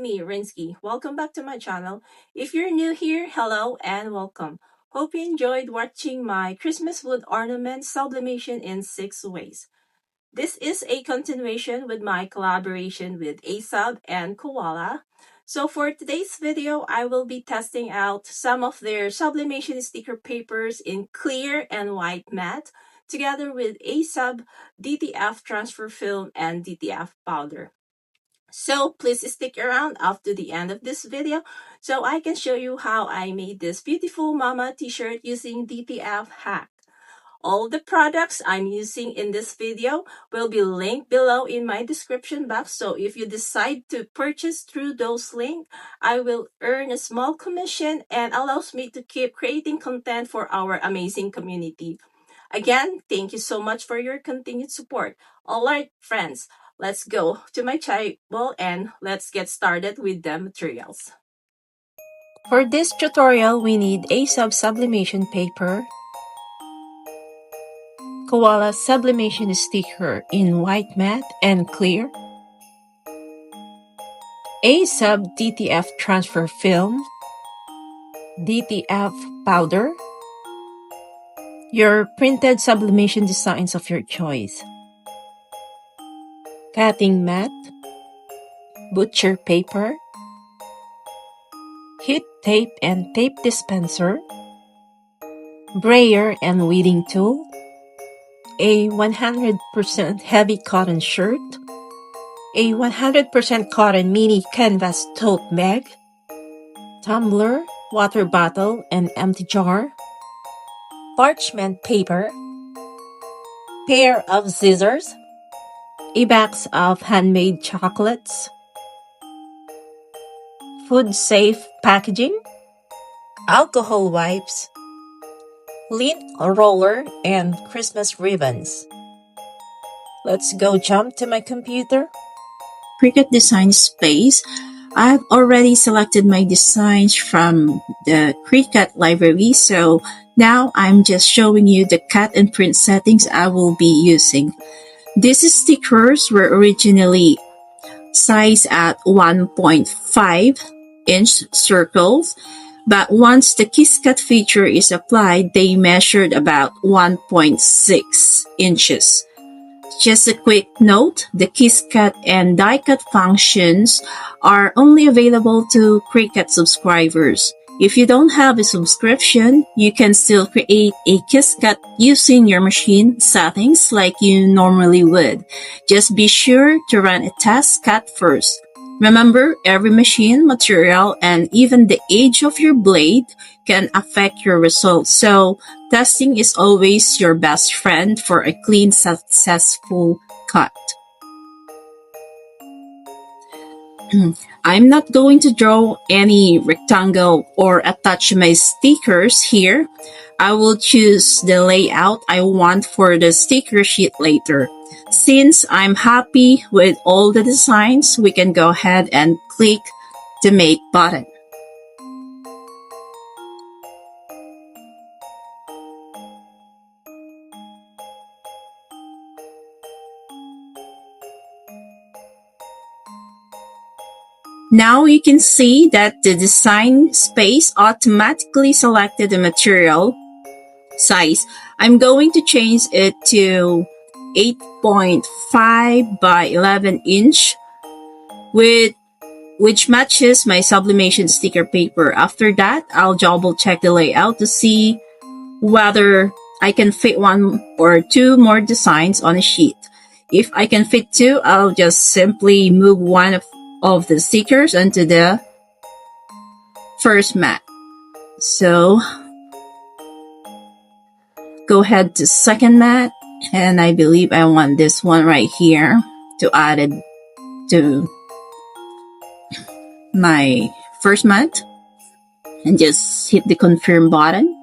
me, Rinsky. Welcome back to my channel. If you're new here, hello and welcome. Hope you enjoyed watching my Christmas wood ornament sublimation in 6 ways. This is a continuation with my collaboration with ASUB and Koala. So for today's video, I will be testing out some of their sublimation sticker papers in clear and white matte, together with ASUB, DTF transfer film, and DTF powder. So please stick around up to the end of this video so I can show you how I made this beautiful mama t-shirt using DTF hack. All the products I'm using in this video will be linked below in my description box, so if you decide to purchase through those links, I will earn a small commission and allows me to keep creating content for our amazing community. Again, thank you so much for your continued support. Alright friends, let's go to my table and let's get started with the materials. For this tutorial, we need a sublimation paper, Koala Sublimation sticker in white matte and clear, a DTF transfer film, DTF powder, your printed sublimation designs of your choice, cutting mat, butcher paper, heat tape and tape dispenser, brayer and weeding tool, a 100% heavy cotton shirt, a 100% cotton mini canvas tote bag, tumbler, water bottle and empty jar, parchment paper, pair of scissors, a box of handmade chocolates, food-safe packaging, alcohol wipes, lint roller, and Christmas ribbons. Let's go jump to my computer. Cricut Design Space. I've already selected my designs from the Cricut library, so now I'm just showing you the cut and print settings I will be using. These stickers were originally sized at 1.5 inch circles, but once the kiss cut feature is applied, they measured about 1.6 inches. Just a quick note, the kiss cut and die cut functions are only available to Cricut subscribers. If you don't have a subscription, you can still create a kiss cut using your machine settings like you normally would. Just be sure to run a test cut first. Remember, every machine, material, and even the age of your blade can affect your results, so testing is always your best friend for a clean, successful cut. I'm not going to draw any rectangle or attach my stickers here. I will choose the layout I want for the sticker sheet later. Since I'm happy with all the designs, we can go ahead and click the Make button. Now you can see that the design space automatically selected the material size. I'm going to change it to 8.5 by 11 inch, which matches my sublimation sticker paper. After that, I'll double check the layout to see whether I can fit one or two more designs on a sheet. If I can fit two, I'll just simply move one of the stickers onto the first mat. So go ahead to second mat, and I believe I want this one right here to add it to my first mat, and just hit the confirm button.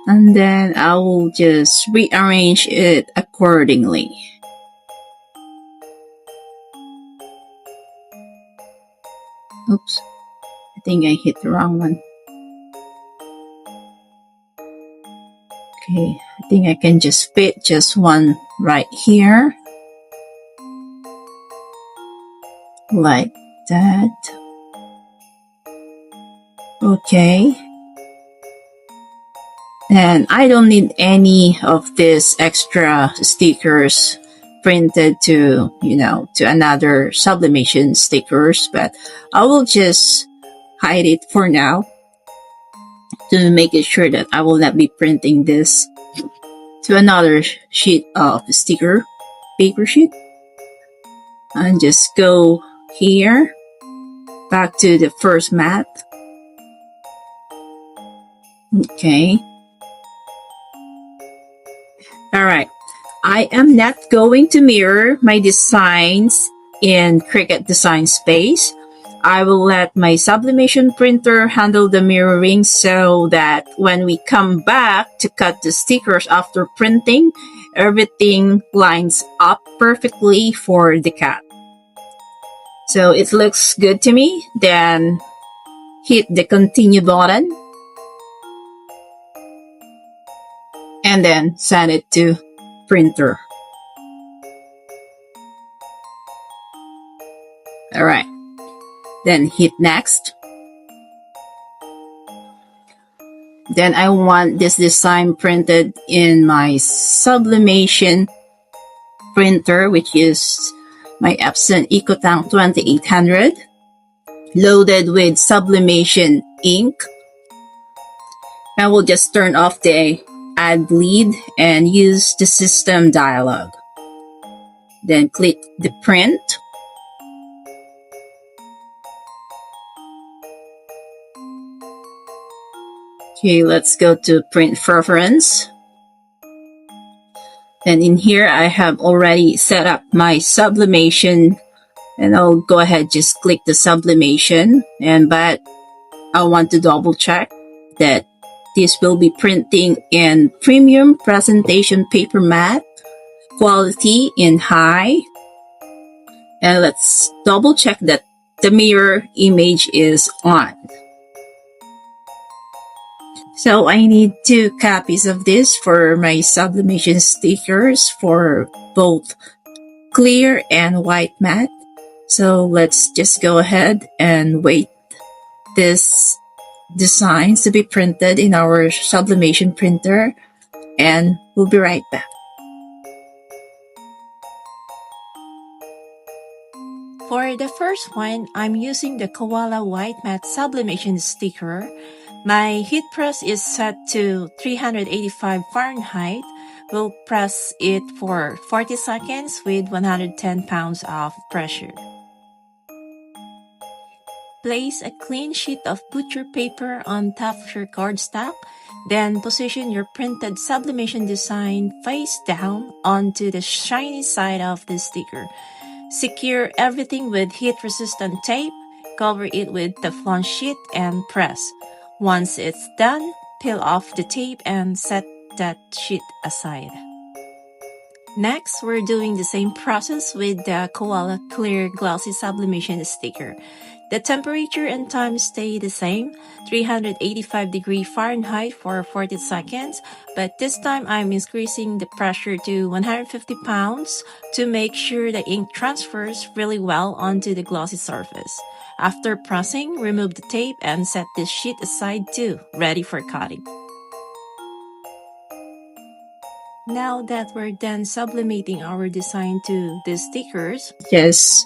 And then I will just rearrange it accordingly. Oops, I think I hit the wrong one. Okay, I think I can just fit just one right here. like that. Okay. And I don't need any of these extra stickers printed to, to another sublimation stickers, but I will just hide it for now to make it sure that I will not be printing this to another sheet of sticker paper sheet. And just go here, back to the first mat. Okay. All right. I am not going to mirror my designs in Cricut Design Space. I will let my sublimation printer handle the mirroring so that when we come back to cut the stickers after printing, everything lines up perfectly for the cat. So it looks good to me. Then hit the continue button and then send it to printer. All right. Then hit next. Then I want this design printed in my sublimation printer, which is my Epson EcoTank 2800, loaded with sublimation ink. I will just turn off the add bleed and use the system dialog. Then click the print. Okay, let's go to print preference. And in here, I have already set up my sublimation, and I'll go ahead, just click the sublimation. But I want to double check that this will be printing in premium presentation paper mat, quality in high. And let's double check that the mirror image is on. So I need 2 copies of this for my sublimation stickers for both clear and white matte. So let's just go ahead and wait this designs to be printed in our sublimation printer, and we'll be right back. For the first one, I'm using the Koala White Matte Sublimation Sticker. My heat press is set to 385 Fahrenheit. We'll press it for 40 seconds with 110 pounds of pressure. Place a clean sheet of butcher paper on top of your cardstock. Then position your printed sublimation design face down onto the shiny side of the sticker. Secure everything with heat-resistant tape. Cover it with Teflon sheet and press. Once it's done, peel off the tape and set that sheet aside. Next, we're doing the same process with the Koala Clear Glossy Sublimation Sticker. The temperature and time stay the same, 385 Fahrenheit for 40 seconds, but this time I'm increasing the pressure to 150 pounds to make sure the ink transfers really well onto the glossy surface. After pressing, remove the tape and set this sheet aside too, ready for cutting. Now that we're done sublimating our design to the stickers, just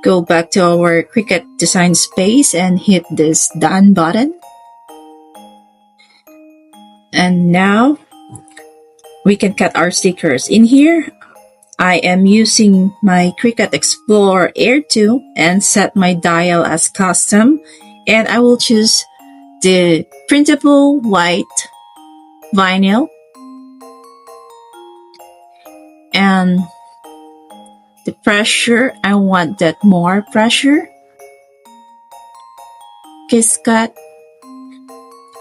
go back to our Cricut Design Space and hit this Done button. And now we can cut our stickers. In here, I am using my Cricut Explorer Air 2 and set my dial as custom. And I will choose the printable white vinyl. And the pressure, I want that more pressure. Kiss cut,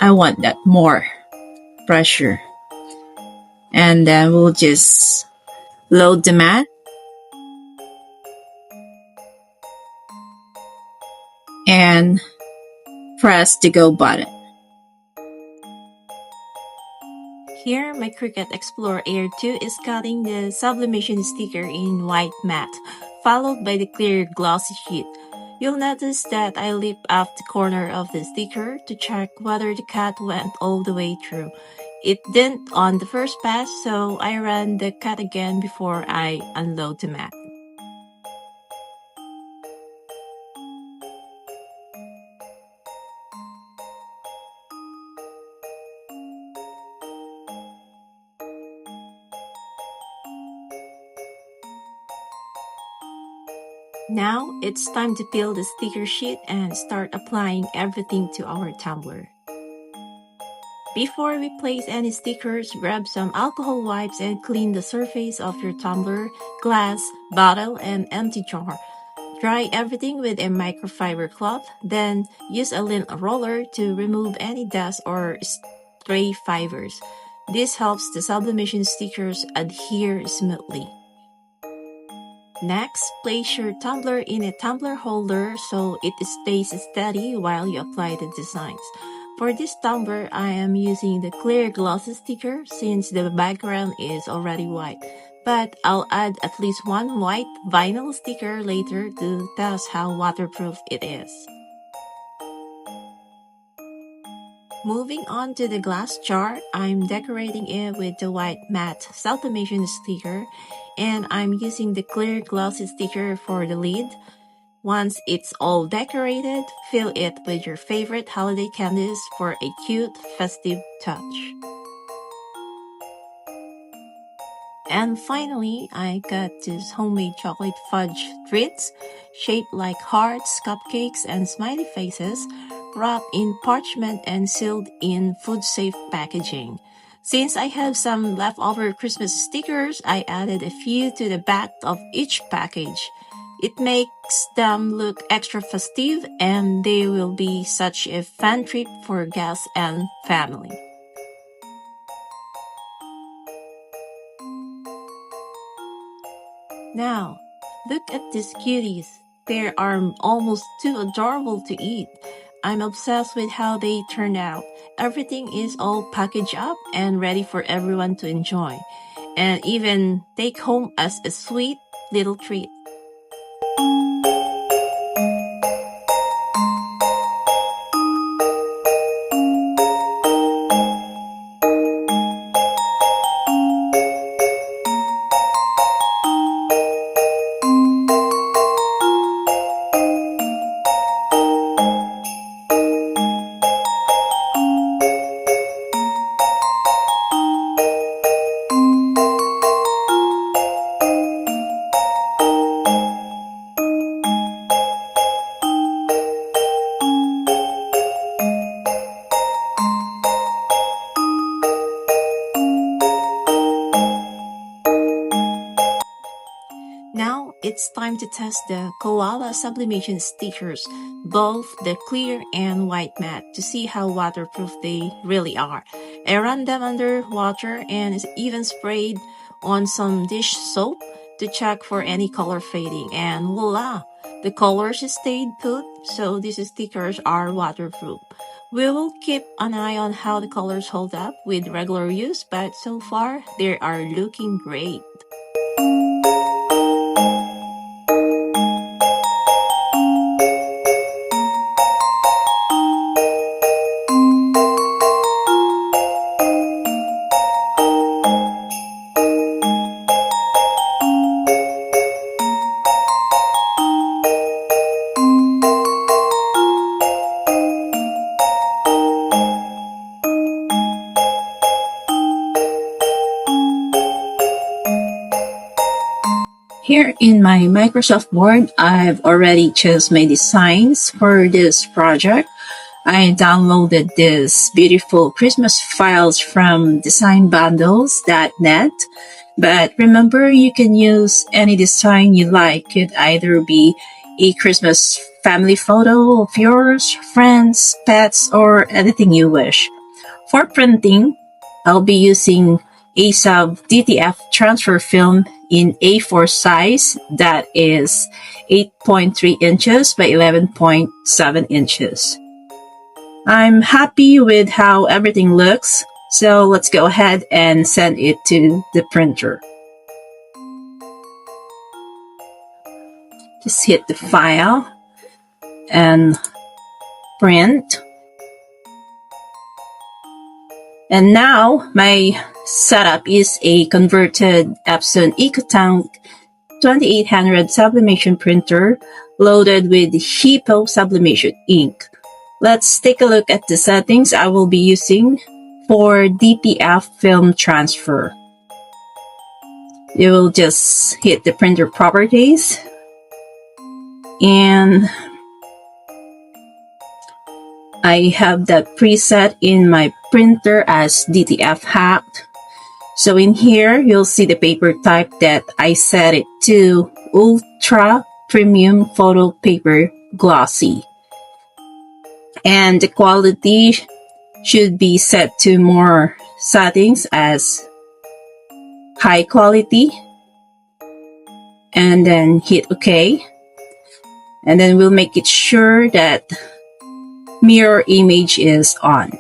I want that more pressure. And then we'll just load the mat. And press the go button. Here, my Cricut Explorer Air 2 is cutting the sublimation sticker in white matte. followed by the clear glossy sheet. You'll notice that I lip off the corner of the sticker to check whether the cut went all the way through. It didn't on the first pass, so I ran the cut again before I unload the mat. Now, it's time to peel the sticker sheet and start applying everything to our tumbler. Before we place any stickers, grab some alcohol wipes and clean the surface of your tumbler, glass, bottle, and empty jar. Dry everything with a microfiber cloth, then use a lint roller to remove any dust or stray fibers. This helps the sublimation stickers adhere smoothly. Next, place your tumbler in a tumbler holder so it stays steady while you apply the designs. For this tumbler, I am using the clear glossy sticker since the background is already white, but I'll add at least one white vinyl sticker later to test how waterproof it is. Moving on to the glass jar, I'm decorating it with the white matte Sublimation sticker, and I'm using the clear glossy sticker for the lid. Once it's all decorated, fill it with your favorite holiday candies for a cute, festive touch. And finally, I got these homemade chocolate fudge treats, shaped like hearts, cupcakes, and smiley faces, wrapped in parchment and sealed in food-safe packaging. Since I have some leftover Christmas stickers, I added a few to the back of each package. It makes them look extra festive, and they will be such a fun trip for guests and family. Now, look at these cuties. They are almost too adorable to eat. I'm obsessed with how they turned out. Everything is all packaged up and ready for everyone to enjoy, and even take home as a sweet little treat. Now, it's time to test the Koala Sublimation stickers, both the clear and white matte, to see how waterproof they really are. I ran them under water and even sprayed on some dish soap to check for any color fading, and voila! The colors stayed put, so these stickers are waterproof. We will keep an eye on how the colors hold up with regular use, but so far, they are looking great. Here in my Microsoft Word, I've already chose my designs for this project. I downloaded these beautiful Christmas files from designbundles.net. But remember, you can use any design you like. Could either be a Christmas family photo of yours, friends, pets, or anything you wish. For printing, I'll be using a sub DTF transfer film in A4 size that is 8.3 inches by 11.7 inches. I'm happy with how everything looks, so let's go ahead and send it to the printer. Just hit the file and print. And now my setup is a converted Epson EcoTank 2800 sublimation printer loaded with HEPO sublimation ink. Let's take a look at the settings I will be using for DTF film transfer. You will just hit the printer properties and I have that preset in my printer as DTF hacked. So in here, you'll see the paper type that I set it to Ultra Premium Photo Paper Glossy. And the quality should be set to more settings as high quality. And then hit OK. And then we'll make it sure that mirror image is on.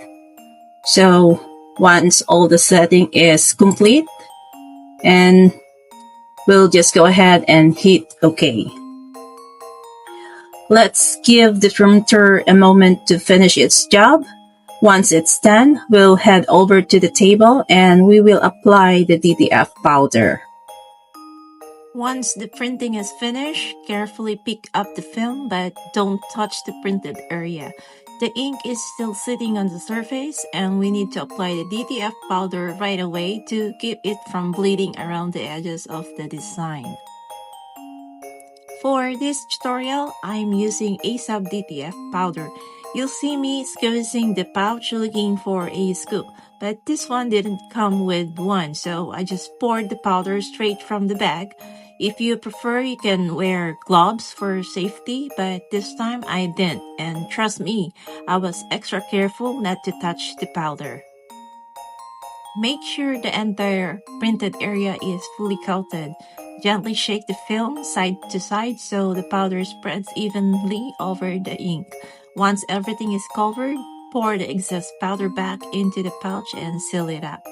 So once all the setting is complete, and we'll just go ahead and hit OK. Let's give the printer a moment to finish its job. Once it's done, we'll head over to the table and we will apply the DTF powder. Once the printing is finished, carefully pick up the film but don't touch the printed area. The ink is still sitting on the surface and we need to apply the DTF powder right away to keep it from bleeding around the edges of the design. For this tutorial, I'm using a sub DTF powder. You'll see me squeezing the pouch looking for a scoop, but this one didn't come with one, so I just poured the powder straight from the bag. If you prefer, you can wear gloves for safety, but this time I didn't, and trust me, I was extra careful not to touch the powder. Make sure the entire printed area is fully coated. Gently shake the film side to side so the powder spreads evenly over the ink. Once everything is covered, pour the excess powder back into the pouch and seal it up.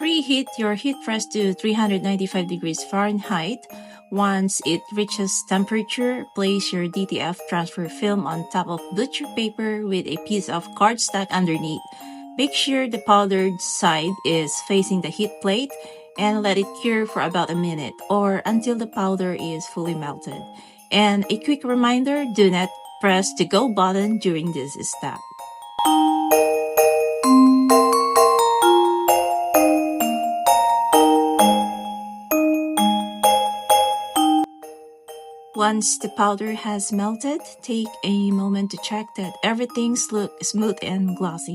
Preheat your heat press to 395 degrees Fahrenheit. Once it reaches temperature, place your DTF transfer film on top of butcher paper with a piece of cardstock underneath. Make sure the powdered side is facing the heat plate and let it cure for about a minute or until the powder is fully melted. And a quick reminder, do not press the go button during this step. Once the powder has melted, take a moment to check that everything's looks smooth and glossy.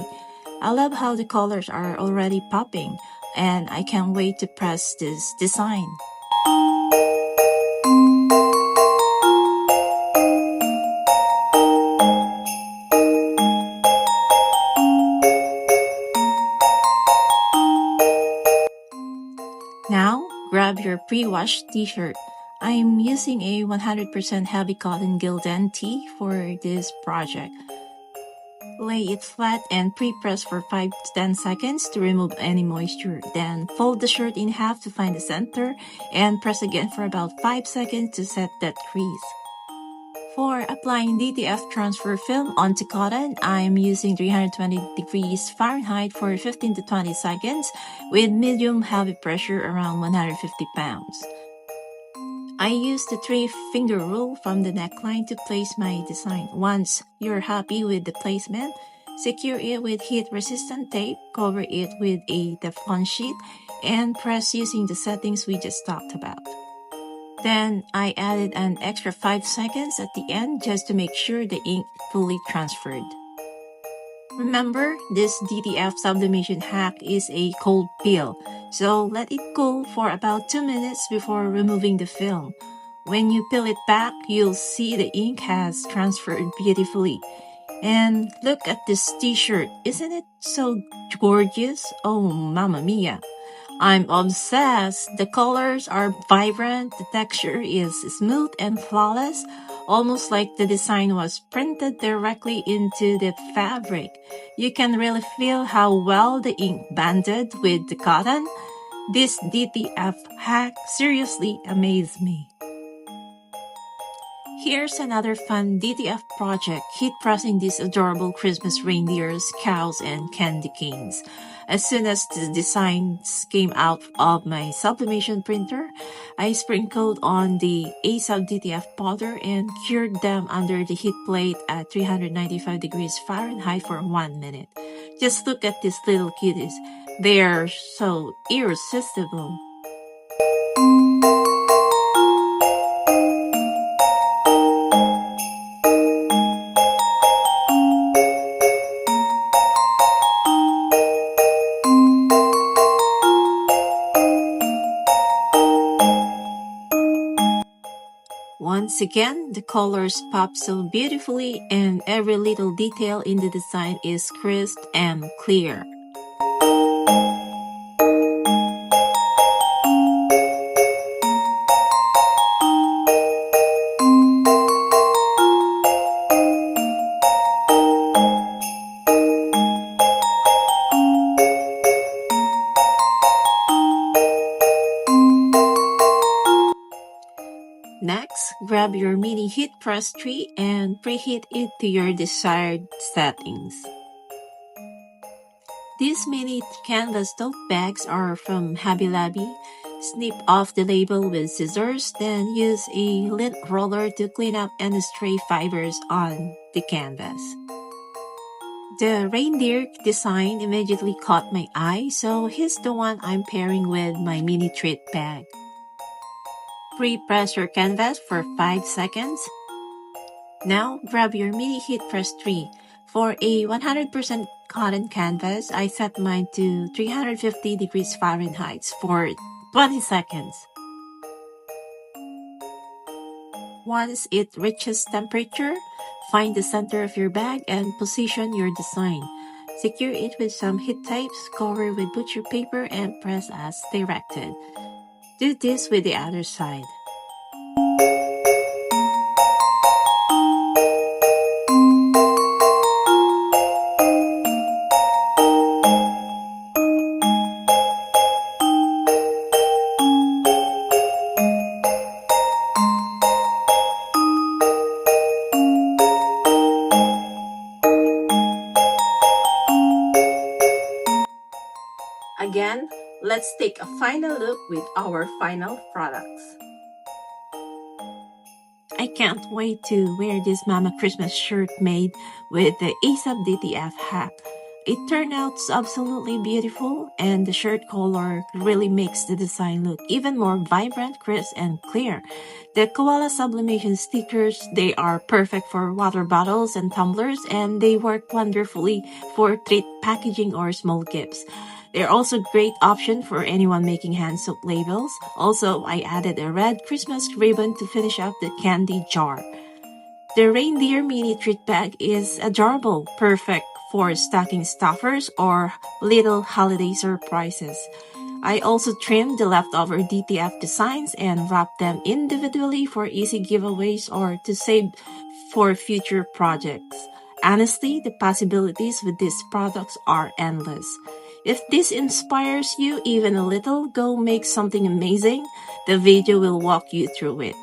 I love how the colors are already popping, and I can't wait to press this design. Now, grab your pre-washed t-shirt. I'm using a 100% heavy cotton Gildan tee for this project. Lay it flat and pre-press for 5 to 10 seconds to remove any moisture. Then fold the shirt in half to find the center and press again for about 5 seconds to set that crease. For applying DTF transfer film onto cotton, I'm using 320 degrees Fahrenheit for 15 to 20 seconds with medium heavy pressure around 150 pounds. I used the 3-finger rule from the neckline to place my design. Once you're happy with the placement, secure it with heat-resistant tape, cover it with a Teflon sheet, and press using the settings we just talked about. Then I added an extra 5 seconds at the end just to make sure the ink fully transferred. Remember, this DTF sublimation hack is a cold peel, so let it cool for about 2 minutes before removing the film. When you peel it back, you'll see the ink has transferred beautifully. And look at this t-shirt, isn't it so gorgeous? Oh, mamma mia! I'm obsessed. The colors are vibrant, the texture is smooth and flawless, almost like the design was printed directly into the fabric. You can really feel how well the ink blended with the cotton. This DTF hack seriously amazed me. Here's another fun DTF project, heat pressing these adorable Christmas reindeers, cows, and candy canes. As soon as the designs came out of my sublimation printer, I sprinkled on the ASAP DTF powder and cured them under the heat plate at 395 degrees Fahrenheit for 1 minute. Just look at these little cuties. They're so irresistible. Once again, the colors pop so beautifully and every little detail in the design is crisp and clear. Next, grab your mini heat press tree and preheat it to your desired settings. These mini canvas tote bags are from Hobby Lobby. Snip off the label with scissors, then use a lint roller to clean up any stray fibers on the canvas. The reindeer design immediately caught my eye, so here's the one I'm pairing with my mini treat bag. Pre-press your canvas for 5 seconds. Now, grab your mini heat press tree. For a 100% cotton canvas, I set mine to 350 degrees Fahrenheit for 20 seconds. Once it reaches temperature, find the center of your bag and position your design. Secure it with some heat tapes, cover with butcher paper, and press as directed. Do this with the other side. Again, let's take a final look with our final products. I can't wait to wear this Mama Christmas shirt made with the ASAP DTF hack. It turned out absolutely beautiful, and the shirt color really makes the design look even more vibrant, crisp, and clear. The Koala Sublimation stickers, they are perfect for water bottles and tumblers, and they work wonderfully for treat packaging or small gifts. They're also a great option for anyone making hand soap labels. Also, I added a red Christmas ribbon to finish up the candy jar. The reindeer mini treat bag is adorable, perfect for stocking stuffers or little holiday surprises. I also trimmed the leftover DTF designs and wrapped them individually for easy giveaways or to save for future projects. Honestly, the possibilities with these products are endless. If this inspires you even a little, go make something amazing. The video will walk you through it.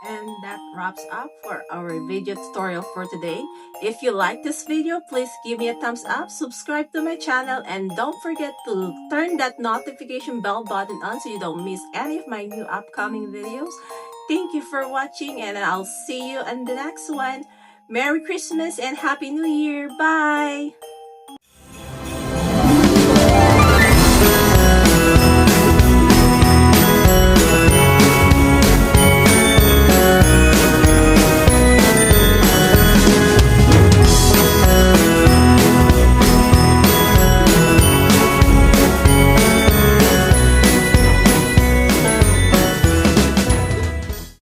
And that wraps up for our video tutorial for today. If you like this video, please give me a thumbs up, subscribe to my channel, and don't forget to turn that notification bell button on so you don't miss any of my new upcoming videos. Thank you for watching, and I'll see you in the next one. Merry Christmas and Happy New Year! Bye!